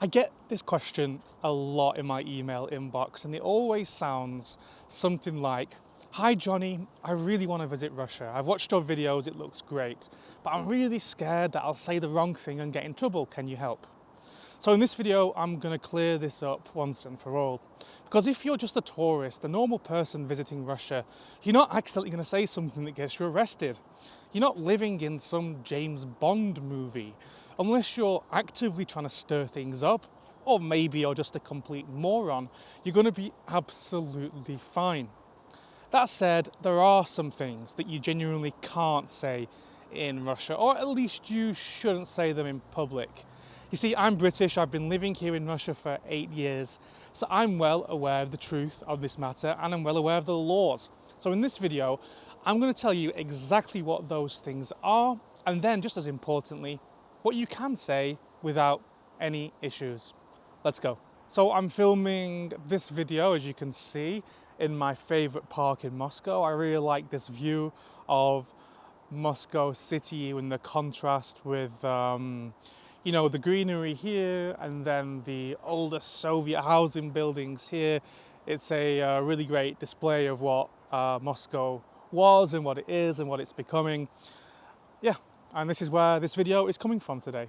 I get this question a lot in my email inbox, and it always sounds something like, "Hi Johnny, I really want to visit Russia. I've watched your videos, it looks great, but I'm really scared that I'll say the wrong thing and get in trouble. Can you help?" So in this video, I'm going to clear this up once and for all. Because if you're just a tourist, a normal person visiting Russia, you're not accidentally going to say something that gets you arrested. You're not living in some James Bond movie, unless you're actively trying to stir things up, or maybe you're just a complete moron. You're going to be absolutely fine. That said, there are some things that you genuinely can't say in Russia, or at least you shouldn't say them in public. You see, I'm British, I've been living here in Russia for 8 years, so I'm well aware of the truth of this matter and I'm well aware of the laws. So in this video, I'm going to tell you exactly what those things are, and then just as importantly, what you can say without any issues. Let's go. So I'm filming this video, as you can see, in my favorite park in Moscow. I really like this view of Moscow city in the contrast with the greenery here and then the older Soviet housing buildings here. It's a really great display of what Moscow was and what it is and what it's becoming. Yeah, and this is where this video is coming from today.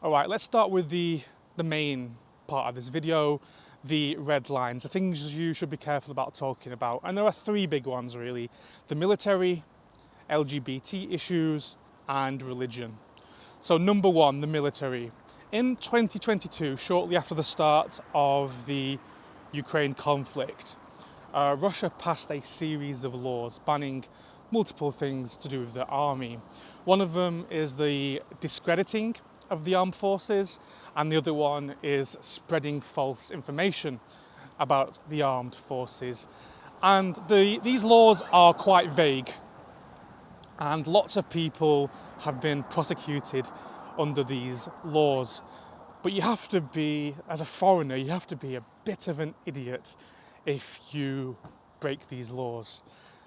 All right, let's start with the main part of this video, the red lines, the things you should be careful about talking about. And there are three big ones really: the military, LGBT issues, and religion. So number one, the military. In 2022, shortly after the start of the Ukraine conflict, Russia passed a series of laws banning multiple things to do with the army. One of them is the discrediting of the armed forces, and the other one is spreading false information about the armed forces. And these laws are quite vague, and lots of people have been prosecuted under these laws. But you have to be, as a foreigner, you have to be a bit of an idiot if you break these laws.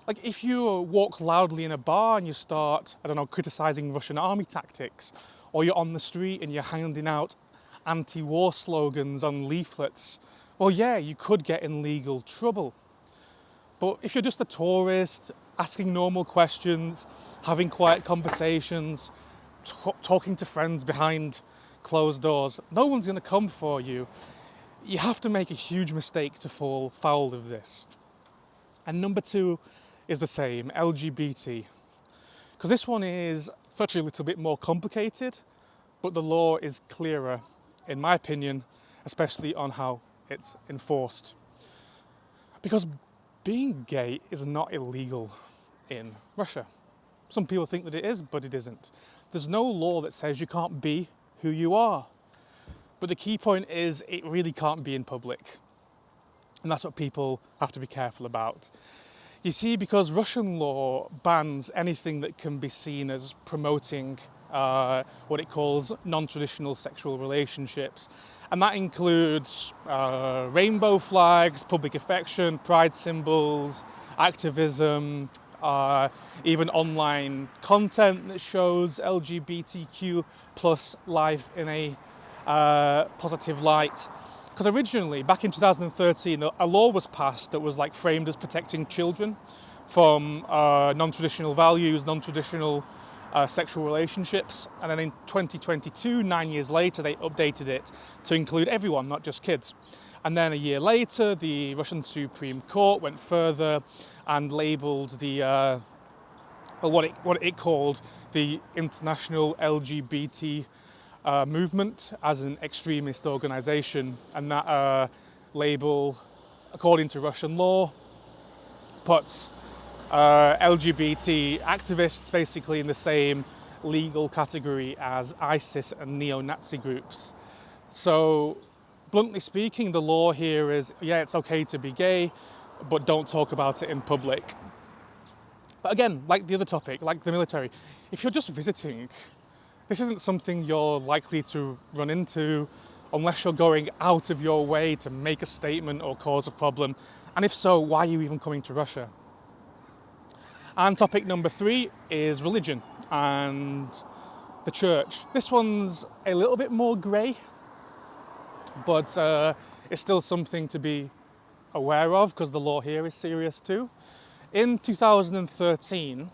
Like if you walk loudly in a bar and you start, criticizing Russian army tactics, or you're on the street and you're handing out anti-war slogans on leaflets, well, yeah, you could get in legal trouble. But if you're just a tourist, asking normal questions, having quiet conversations, talking to friends behind closed doors, no one's going to come for you. You have to make a huge mistake to fall foul of this. And number two is the same, LGBT. Because this one is such a little bit more complicated, but the law is clearer, in my opinion, especially on how it's enforced. Because being gay is not illegal in Russia. Some people think that it is, but it isn't. There's no law that says you can't be who you are. But the key point is it really can't be in public. And that's what people have to be careful about. You see, because Russian law bans anything that can be seen as promoting what it calls non-traditional sexual relationships. And that includes rainbow flags, public affection, pride symbols, activism, even online content that shows LGBTQ plus life in a positive light. Because originally, back in 2013, a law was passed that was framed as protecting children from non-traditional values, non-traditional sexual relationships. And then in 2022, 9 years later, they updated it to include everyone, not just kids. And then a year later, the Russian Supreme Court went further and labelled the what it called the international LGBT movement as an extremist organisation, and that label, according to Russian law, puts LGBT activists basically in the same legal category as ISIS and neo-Nazi groups. So, bluntly speaking, the law here is, yeah, it's okay to be gay, but don't talk about it in public. But again, like the other topic, like the military, if you're just visiting, this isn't something you're likely to run into unless you're going out of your way to make a statement or cause a problem. And if so, why are you even coming to Russia? And topic number three is religion and the church. This one's a little bit more grey. but it's still something to be aware of because the law here is serious too. In 2013,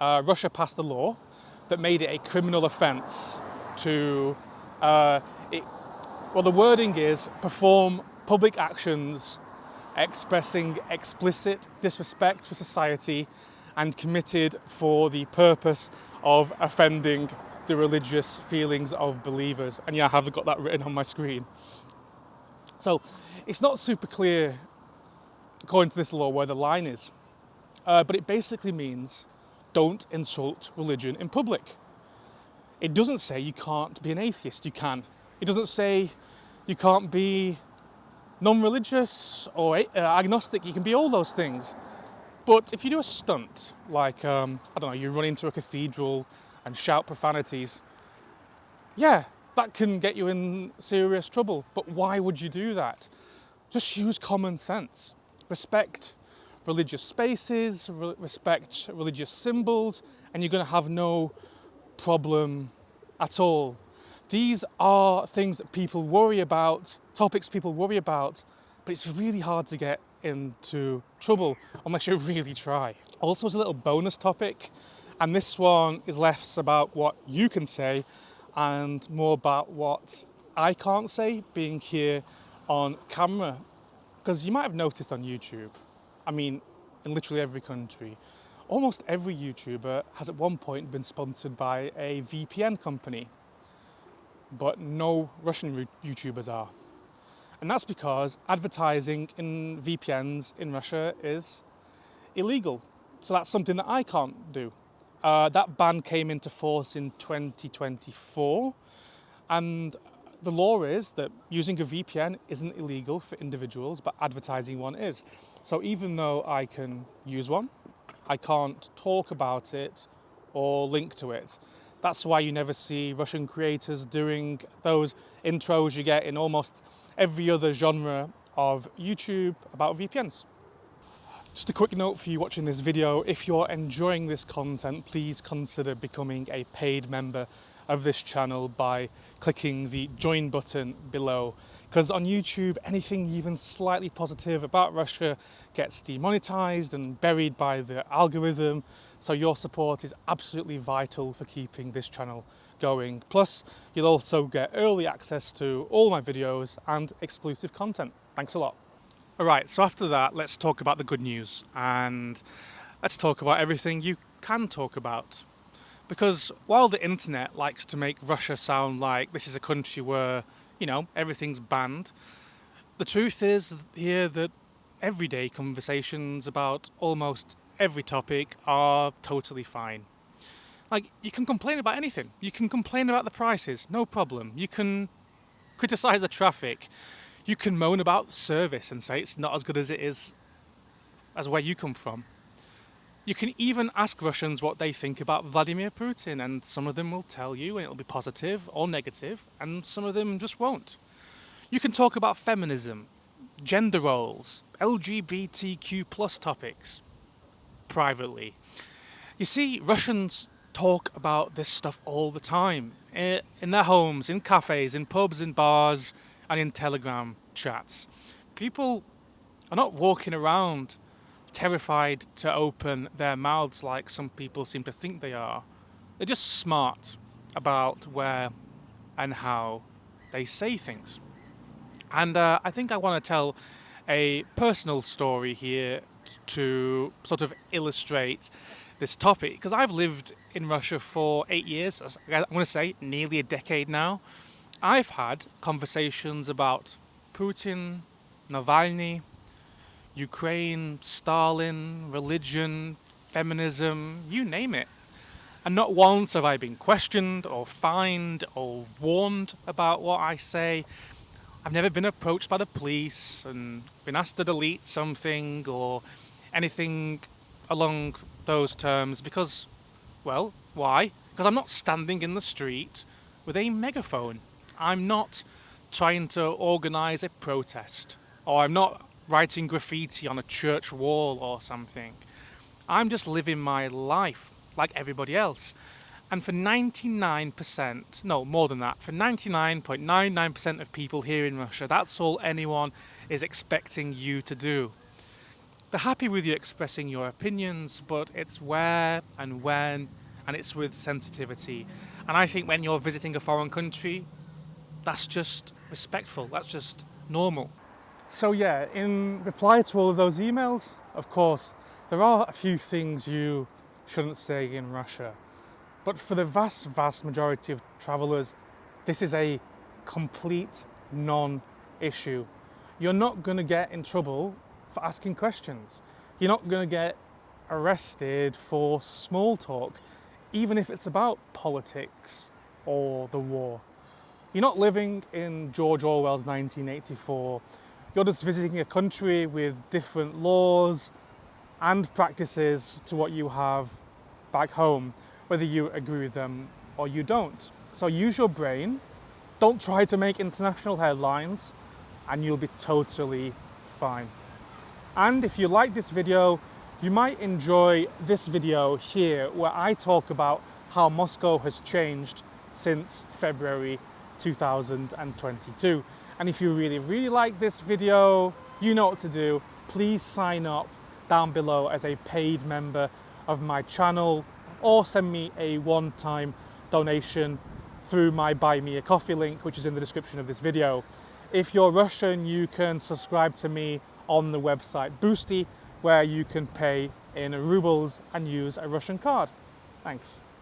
Russia passed a law that made it a criminal offence to, the wording is perform public actions expressing explicit disrespect for society and committed for the purpose of offending the religious feelings of believers. And yeah, I haven't got that written on my screen. So it's not super clear, according to this law, where the line is. But it basically means don't insult religion in public. It doesn't say you can't be an atheist, you can. It doesn't say you can't be non-religious or agnostic, you can be all those things. But if you do a stunt, like, you run into a cathedral and shout profanities, yeah, that can get you in serious trouble. But why would you do that? Just use common sense. Respect religious spaces, respect religious symbols, and you're going to have no problem at all. These are things that people worry about, topics people worry about, but it's really hard to get into trouble unless you really try. Also, as a little bonus topic, and this one is less about what you can say and more about what I can't say being here on camera. Because you might have noticed on YouTube, in literally every country, almost every YouTuber has at one point been sponsored by a VPN company, but no Russian YouTubers are. And that's because advertising in VPNs in Russia is illegal. So that's something that I can't do. That ban came into force in 2024, and the law is that using a VPN isn't illegal for individuals, but advertising one is. So even though I can use one, I can't talk about it or link to it. That's why you never see Russian creators doing those intros you get in almost every other genre of YouTube about VPNs. Just a quick note for you watching this video, if you're enjoying this content, please consider becoming a paid member of this channel by clicking the join button below. Because on YouTube, anything even slightly positive about Russia gets demonetized and buried by the algorithm. So your support is absolutely vital for keeping this channel going. Plus, you'll also get early access to all my videos and exclusive content. Thanks a lot. All right, so after that, let's talk about the good news. And let's talk about everything you can talk about. Because while the internet likes to make Russia sound like this is a country where, everything's banned, the truth is here that everyday conversations about almost every topic are totally fine. Like, you can complain about anything. You can complain about the prices, no problem. You can criticize the traffic. You can moan about service and say it's not as good as it is as where you come from. You can even ask Russians what they think about Vladimir Putin, and some of them will tell you, and it'll be positive or negative, and some of them just won't. You can talk about feminism, gender roles, LGBTQ+ topics, privately. You see, Russians talk about this stuff all the time, in their homes, in cafes, in pubs, in bars, and in Telegram chats. People are not walking around terrified to open their mouths like some people seem to think they are. They're just smart about where and how they say things. And I think I want to tell a personal story here to sort of illustrate this topic, because I've lived in Russia for 8 years, I'm going to say nearly a decade now. I've had conversations about Putin, Navalny, Ukraine, Stalin, religion, feminism, you name it. And not once have I been questioned or fined or warned about what I say. I've never been approached by the police and been asked to delete something or anything along those terms because, well, why? Because I'm not standing in the street with a megaphone. I'm not trying to organise a protest, or I'm not writing graffiti on a church wall or something. I'm just living my life like everybody else. And for 99%, no, more than that, for 99.99% of people here in Russia, that's all anyone is expecting you to do. They're happy with you expressing your opinions, but it's where and when, and it's with sensitivity. And I think when you're visiting a foreign country, that's just respectful, that's just normal. So yeah, in reply to all of those emails, of course, there are a few things you shouldn't say in Russia. But for the vast majority of travellers, this is a complete non-issue. You're not going to get in trouble for asking questions. You're not going to get arrested for small talk, even if it's about politics or the war. You're not living in George Orwell's 1984. You're just visiting a country with different laws and practices to what you have back home, whether you agree with them or you don't. So use your brain, don't try to make international headlines, and you'll be totally fine. And if you like this video, you might enjoy this video here where I talk about how Moscow has changed since February 2022. And if you really like this video, you know what to do. Please sign up down below as a paid member of my channel, or send me a one-time donation through my Buy Me a Coffee link, which is in the description of this video. If you're Russian, you can subscribe to me on the website Boosty, where you can pay in rubles and use a Russian card. Thanks.